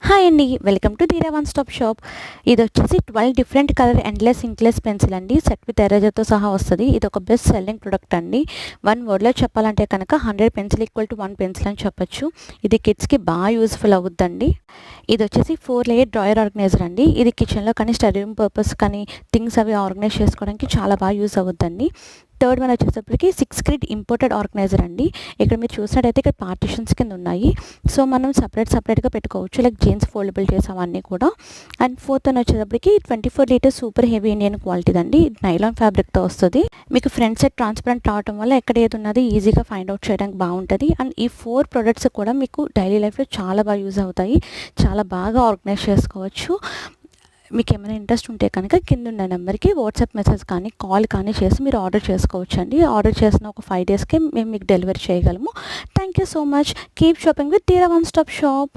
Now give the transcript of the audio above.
Hi అండి, welcome to ధీరా one stop shop. ఇది వచ్చేసి 12 డిఫరెంట్ కలర్ ఎండ్లెస్ ఇంక్లెస్ పెన్సిల్ అండి. సెట్ విత్ ఎరేజర్తో సహా వస్తుంది. ఇది ఒక బెస్ట్ సెల్లింగ్ ప్రొడక్ట్ అండి. వన్ వర్డ్లో చెప్పాలంటే కనుక 100 పెన్సిల్ ఈక్వల్ టు 1 పెన్సిల్ అని చెప్పొచ్చు. ఇది కిడ్స్కి బాగా యూస్ఫుల్ అవుద్దండి. ఇది వచ్చేసి 4 లేయర్ డ్రాయర్ ఆర్గనైజర్ అండి. ఇది కిచెన్లో కానీ స్టడీ రూమ్ పర్పస్ కానీ థింగ్స్ అవి ఆర్గనైజ్ చేసుకోవడానికి చాలా బాగా యూస్ అవుద్దండి. థర్డ్ వన్ వచ్చేటప్పటికి 6 గ్రిడ్ ఇంపోర్టెడ్ ఆర్గనైజర్ అండి. ఇక్కడ మీరు చూసినట్టయితే ఇక్కడ పార్టిషన్స్ కింద ఉన్నాయి. సో మనం సపరేట్గా పెట్టుకోవచ్చు, లైక్ జీన్స్ ఫోల్డబుల్ చేసి అవన్నీ కూడా. అండ్ ఫోర్త్ వన్ వచ్చేటప్పటికి 24 లీటర్స్ సూపర్ హెవీ ఇండియన్ క్వాలిటీది అండి. నైలాన్ ఫ్యాబ్రిక్తో వస్తుంది. మీకు ఫ్రంట్ సైడ్ ట్రాన్స్పరెంట్ రావడం వల్ల ఎక్కడ ఏది ఉన్నది ఈజీగా ఫైండ్ అవుట్ చేయడానికి బాగుంటుంది. అండ్ ఈ 4 ప్రొడక్ట్స్ కూడా మీకు డైలీ లైఫ్లో చాలా బాగా యూజ్ అవుతాయి. చాలా బాగా ఆర్గనైజ్ చేసుకోవచ్చు. మీకు ఏమైనా ఇంట్రెస్ట్ ఉంటే కనుక కింద ఉన్న నెంబర్కి వాట్సాప్ మెసేజ్ కానీ కాల్ కానీ చేసి మీరు ఆర్డర్ చేసుకోవచ్చు అండి. ఆర్డర్ చేసిన ఒక 5 డేస్కే మేము మీకు డెలివరీ చేయగలము. Thank you so much. Keep shopping with ధీరా వన్ స్టాప్ షాప్.